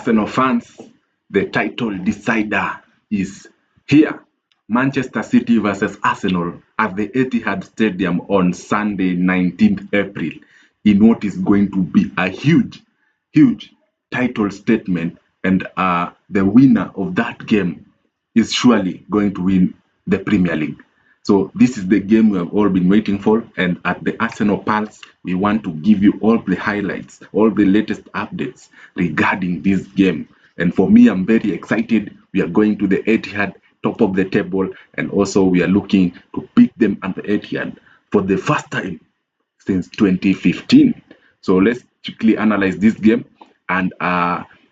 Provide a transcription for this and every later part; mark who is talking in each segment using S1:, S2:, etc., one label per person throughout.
S1: Arsenal fans, the title decider is here. Manchester City versus Arsenal at the Etihad Stadium on Sunday, 19th April, in what is going to be a huge title statement. And the winner of that game is surely going to win the Premier League. So this is the game we have all been waiting for, and at the Arsenal Pulse, we want to give you all the highlights, all the latest updates regarding this game. And for me, I'm very excited. We are going to the Etihad, top of the table, and also we are looking to beat them at the Etihad for the first time since 2015. So let's quickly analyze this game, and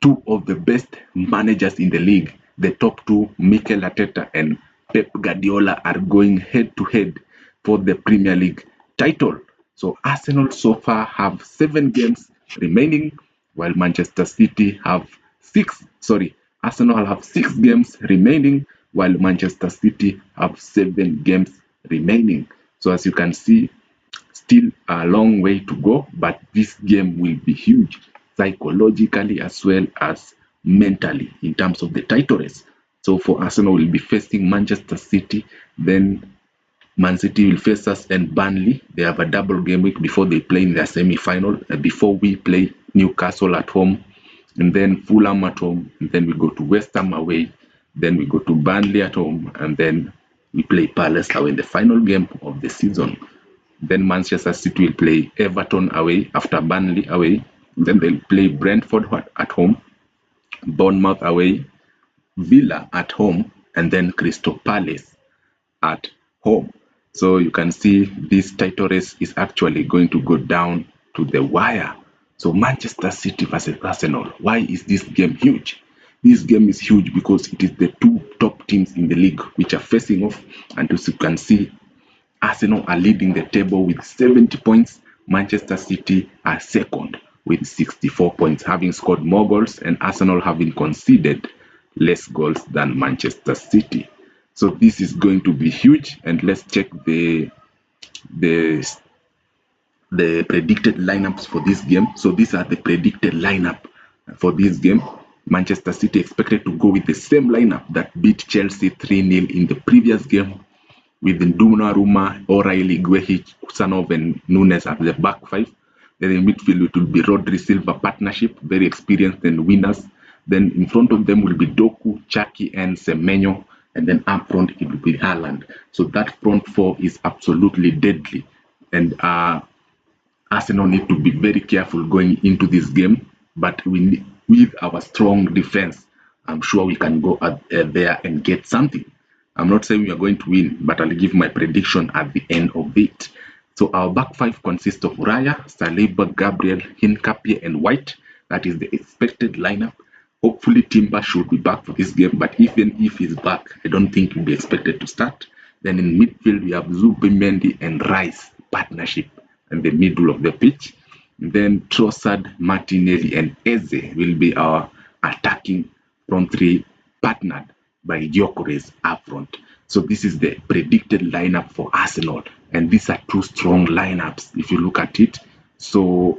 S1: two of the best managers in the league, the top two, Mikel Arteta and Pep Guardiola, are going head-to-head for the Premier League title. So Arsenal so far have 7 games remaining, while Manchester City have 6. Arsenal have 6 games remaining, while Manchester City have 7 games remaining. So as you can see, still a long way to go, but this game will be huge psychologically as well as mentally in terms of the title race. So for Arsenal, we'll be facing Manchester City, then Man City will face us, and Burnley. They have a double game week before they play in their semi-final, before we play Newcastle at home, and then Fulham at home, and then we go to West Ham away, then we go to Burnley at home, and then we play Palace away in the final game of the season. Then Manchester City will play Everton away after Burnley away, then they'll play Brentford at home, Bournemouth away, Villa at home, and then Crystal Palace at home. So you can see this title race is actually going to go down to the wire. So Manchester City versus Arsenal. Why is this game huge? This game is huge because it is the two top teams in the league which are facing off, and as you can see, Arsenal are leading the table with 70 points. Manchester City are second with 64 points, having scored more goals, and Arsenal having conceded less goals than Manchester City. So this is going to be huge, and let's check the predicted lineups for this game. So these are the predicted lineup for this game. Manchester City expected to go with the same lineup that beat Chelsea 3-0 in the previous game, with Donnarumma, O'Reilly, Guehi, Kusanov, and Nunes at the back 5. Then in midfield it will be Rodri Silva partnership, very experienced and winners. Then in front of them will be Doku, Chaki, and Semenyo. And then up front it will be Haaland. So that front 4 is absolutely deadly. And Arsenal need to be very careful going into this game. But with our strong defense, I'm sure we can go there and get something. I'm not saying we are going to win, but I'll give my prediction at the end of it. So our back 5 consists of Raya, Saliba, Gabriel, Hincapie, and White. That is the expected lineup. Hopefully Timber should be back for this game, but even if he's back, I don't think he'll be expected to start. Then in midfield, we have Zubimendi and Rice partnership in the middle of the pitch. Then Trossard, Martinelli, and Eze will be our attacking front 3, partnered by Gyökeres up front. So this is the predicted lineup for Arsenal, and these are 2 strong lineups if you look at it. So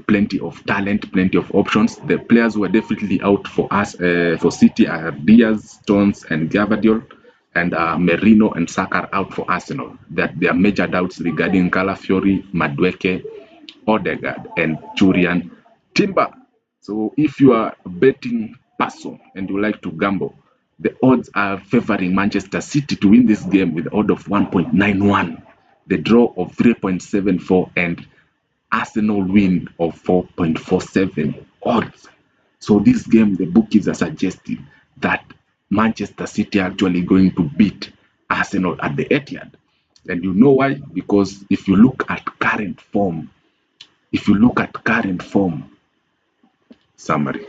S1: plenty of talent, plenty of options. The players who are definitely out for us, for City, are Diaz, Stones, and Gvardiol, and Merino and Saka out for Arsenal. That there are major doubts regarding Calafiori, Madueke, Odegaard, and Julian Timber. So if you are a betting person and you like to gamble, the odds are favoring Manchester City to win this game with the odd of 1.91, the draw of 3.74, and Arsenal win of 4.47 odds. So this game, the bookies are suggesting that Manchester City are actually going to beat Arsenal at the Etihad. And you know why? Because if you look at current form, summary,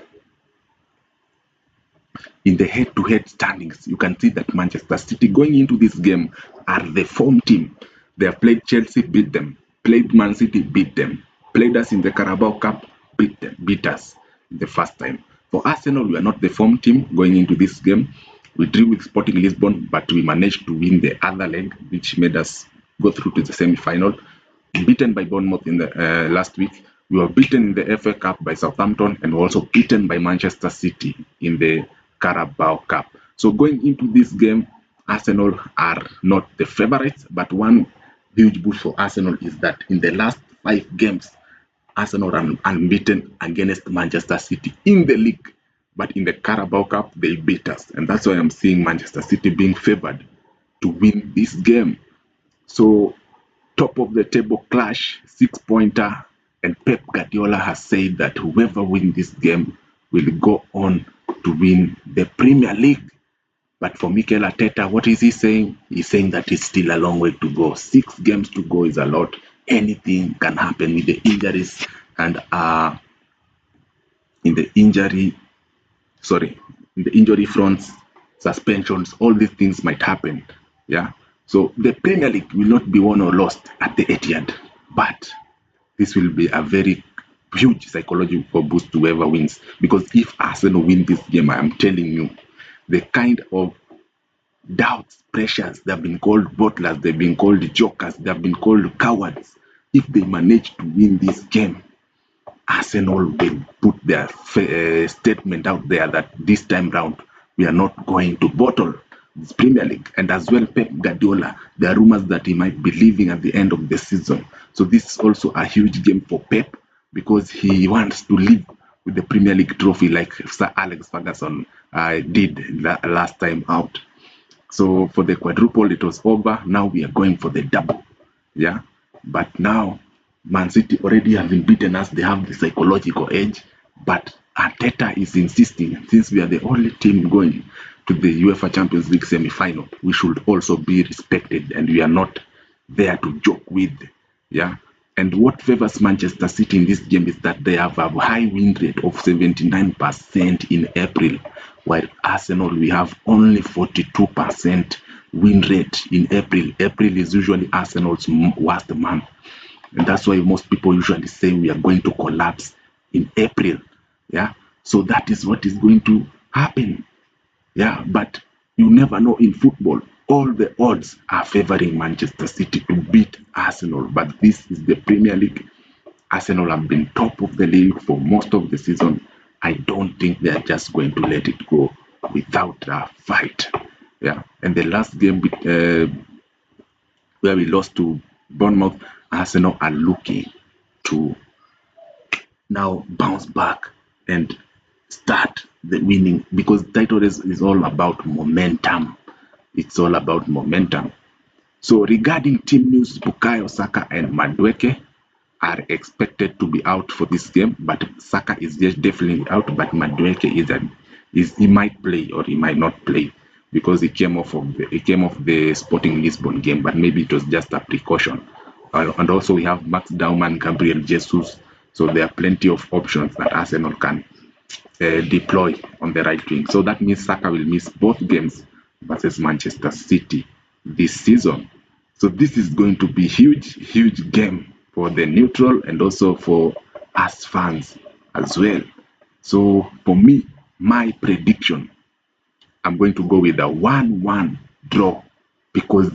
S1: in the head-to-head standings, you can see that Manchester City going into this game are the form team. They have played Chelsea, beat them. Played Man City, beat them. Played us in the Carabao Cup, beat us the first time. For Arsenal, we are not the form team going into this game. We drew with Sporting Lisbon, but we managed to win the other leg, which made us go through to the semi-final. Beaten by Bournemouth in the last week. We were beaten in the FA Cup by Southampton and also beaten by Manchester City in the Carabao Cup. So going into this game, Arsenal are not the favourites, but one huge boost for Arsenal is that in the last 5 games, Arsenal are unbeaten against Manchester City in the league, but in the Carabao Cup, they beat us. And that's why I'm seeing Manchester City being favoured to win this game. So, top of the table clash, 6-pointer, and Pep Guardiola has said that whoever wins this game will go on to win the Premier League. But for Mikel Arteta, what is he saying? He's saying that it's still a long way to go. 6 games to go is a lot. Anything can happen with the injuries and in the injury fronts, suspensions, all these things might happen. Yeah. So the Premier League will not be won or lost at the Etihad, but this will be a very huge psychological boost to whoever wins. Because if Arsenal win this game, I am telling you, the kind of doubts, pressures, they've been called bottlers, they've been called jokers, they've been called cowards. If they manage to win this game, Arsenal will put their statement out there that this time round we are not going to bottle this Premier League. And as well, Pep Guardiola, there are rumors that he might be leaving at the end of the season. So this is also a huge game for Pep because he wants to leave with the Premier League trophy like Sir Alex Ferguson did last time out. So for the quadruple, it was over. Now we are going for the double. Yeah. But now Man City already have been beaten us. They have the psychological edge. But Arteta is insisting, since we are the only team going to the UEFA Champions League semi-final, we should also be respected and we are not there to joke with. Yeah. And what favors Manchester City in this game is that they have a high win rate of 79% in April, while Arsenal, we have only 42% win rate in April. April is usually Arsenal's worst month. And that's why most people usually say we are going to collapse in April. Yeah. So that is what is going to happen. Yeah. But you never know in football. All the odds are favoring Manchester City to beat Arsenal. But this is the Premier League. Arsenal have been top of the league for most of the season. I don't think they are just going to let it go without a fight. Yeah. And the last game where we lost to Bournemouth, Arsenal are looking to now bounce back and start the winning, because title is all about momentum. It's all about momentum. So regarding team news, Bukayo Saka and Madueke are expected to be out for this game, but Saka is just definitely out, but Madueke he might play or he might not play because he came off the Sporting Lisbon game, but maybe it was just a precaution. And also we have Max Dauman, Gabriel Jesus, so there are plenty of options that Arsenal can deploy on the right wing. So that means Saka will miss both games versus Manchester City this season. So this is going to be huge game for the neutral and also for us fans as well. So for me, my prediction, I'm going to go with a 1-1 draw, because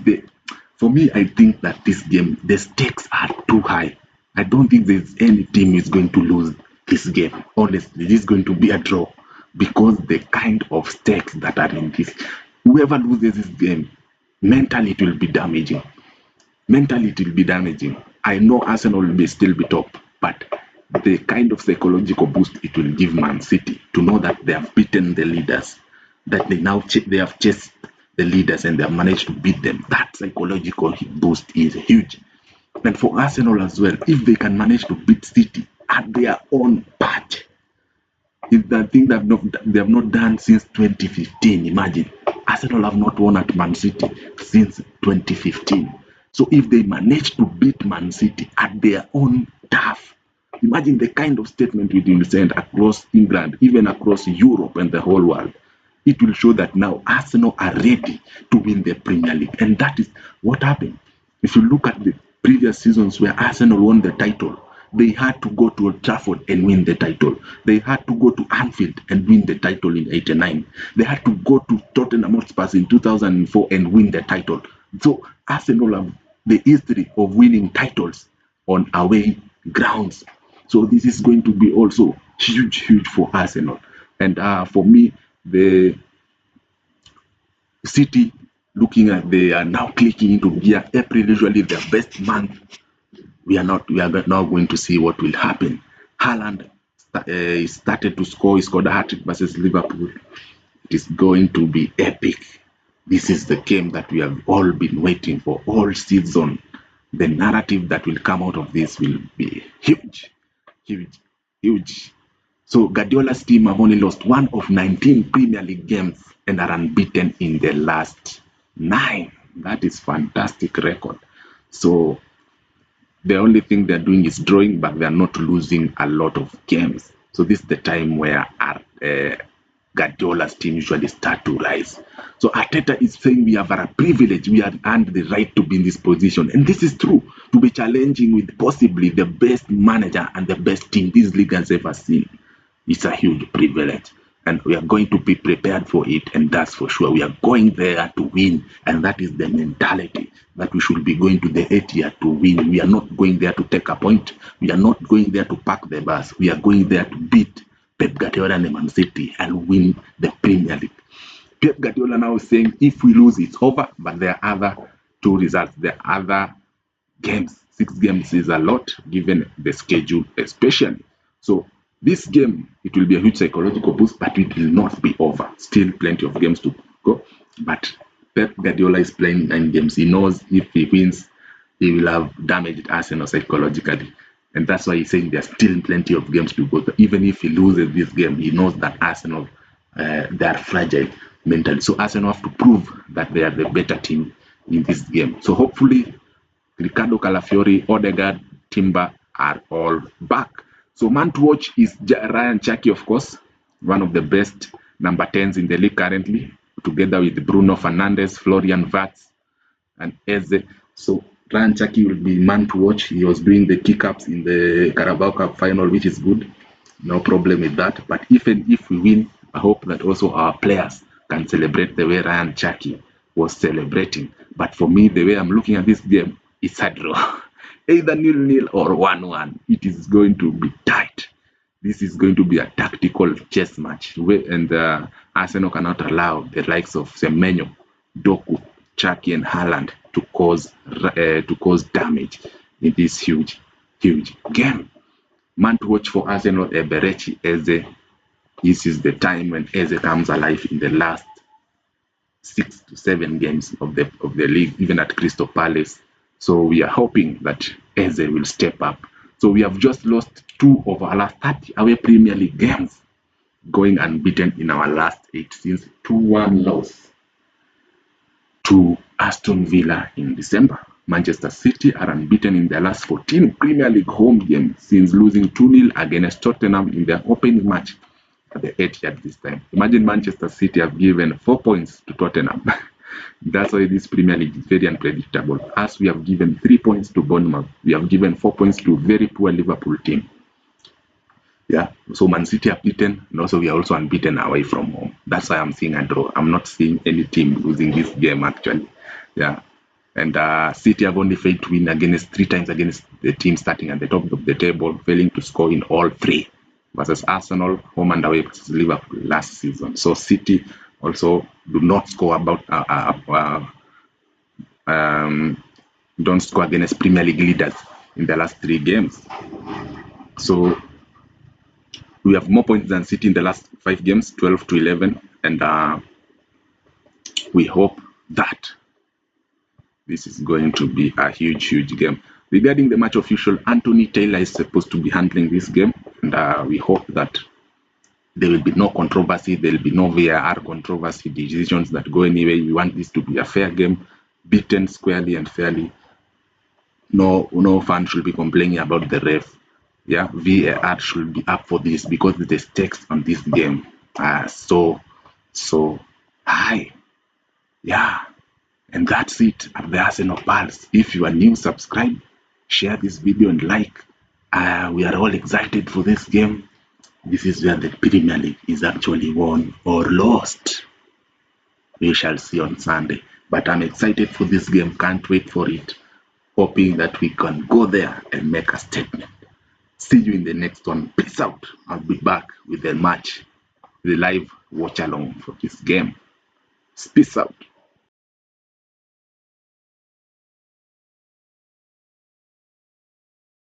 S1: for me, I think that this game, the stakes are too high. I don't think there's any team is going to lose this game. Honestly, this is going to be a draw because the kind of stakes that are in this. Whoever loses this game, mentally it will be damaging. I know Arsenal will still be top, but the kind of psychological boost it will give Man City to know that they have beaten the leaders, that they have chased the leaders and they have managed to beat them. That psychological boost is huge. And for Arsenal as well, if they can manage to beat City at their own patch, it's the thing that they have not done since 2015. Imagine, Arsenal have not won at Man City since 2015. So if they manage to beat Man City at their own turf, imagine the kind of statement we will send across England, even across Europe and the whole world. It will show that now Arsenal are ready to win the Premier League. And that is what happened. If you look at the previous seasons where Arsenal won the title, they had to go to Old Trafford and win the title. They had to go to Anfield and win the title in 89. They had to go to Tottenham Hotspur in 2004 and win the title. So Arsenal have the history of winning titles on away grounds. So this is going to be also huge for Arsenal. And for me, the City, looking at, they are now clicking into gear. April usually their best month. We are now going to see what will happen. Haaland started to score. He scored a hat-trick versus Liverpool. It is going to be epic. This is the game that we have all been waiting for all season. The narrative that will come out of this will be huge. So Guardiola's team have only lost one of 19 Premier League games and are unbeaten in the last 9. That is fantastic record. So the only thing they're doing is drawing, but they're not losing a lot of games. So this is the time where Guardiola's team usually start to rise. So Arteta is saying we have a privilege, we have earned the right to be in this position. And this is true, to be challenging with possibly the best manager and the best team this league has ever seen. It's a huge privilege. And we are going to be prepared for it, and that's for sure. We are going there to win, and that is the mentality that we should be going to the Etihad to win. We are not going there to take a point. We are not going there to park the bus. We are going there to beat Pep Guardiola and Man City and win the Premier League. Pep Guardiola now is saying if we lose, it's over, but there are other 2 results. There are other games. 6 games is a lot given the schedule, especially. So this game, it will be a huge psychological boost, but it will not be over. Still plenty of games to go. But Pep Guardiola is playing 9 games. He knows if he wins, he will have damaged Arsenal psychologically. And that's why he's saying there's still plenty of games to go. Even if he loses this game, he knows that Arsenal, they are fragile mentally. So Arsenal have to prove that they are the better team in this game. So hopefully, Ricardo Calafiori, Odegaard, Timber are all back. So man to watch is Ryan Cherki, of course, one of the best number 10s in the league currently, together with Bruno Fernandes, Florian Wirtz, and Eze. So Ryan Cherki will be man to watch. He was doing the kick-ups in the Carabao Cup final, which is good. No problem with that. But even if we win, I hope that also our players can celebrate the way Ryan Cherki was celebrating. But for me, the way I'm looking at this game, it's a draw. Either 0-0 or 1-1. It is going to be tight. This is going to be a tactical chess match. And Arsenal cannot allow the likes of Semenyo, Doku, Cherki, and Haaland to cause damage in this huge game. Man to watch for Arsenal, Eberechi Eze. This is the time when Eze comes alive in the last 6 to 7 games of the league, even at Crystal Palace. So we are hoping that Eze will step up. So we have just lost 2 of our last 30 away Premier League games, going unbeaten in our last 8 since 2-1 loss to Aston Villa in December. Manchester City are unbeaten in their last 14 Premier League home games since losing 2-0 against Tottenham in their opening match at the Etihad this time. Imagine Manchester City have given 4 points to Tottenham. That's why this Premier League is very unpredictable. As we have given 3 points to Bournemouth, we have given 4 points to a very poor Liverpool team. Yeah, so Man City have beaten, and also we are also unbeaten away from home. That's why I'm seeing a draw. I'm not seeing any team losing this game actually. Yeah, and City have only failed to win 3 times against the team starting at the top of the table, failing to score in all 3 versus Arsenal, home and away versus Liverpool last season. So City also do not score don't score against Premier League leaders in the last 3 games. So we have more points than City in the last 5 games, 12 to 11, and we hope that this is going to be a huge game. Regarding the match official, Anthony Taylor is supposed to be handling this game, and we hope that there will be no controversy, there will be no VAR controversy, decisions that go anyway. We want this to be a fair game, beaten squarely and fairly. No fan should be complaining about the ref. Yeah, VAR should be up for this because the stakes on this game are so high. Yeah, and that's it at the Arsenal Pulse. If you are new, subscribe, share this video and like. We are all excited for this game. This is where the Premier League is actually won or lost. We shall see on Sunday. But I'm excited for this game. Can't wait for it. Hoping that we can go there and make a statement. See you in the next one. Peace out. I'll be back with the match, the live watch along for this game. Peace out.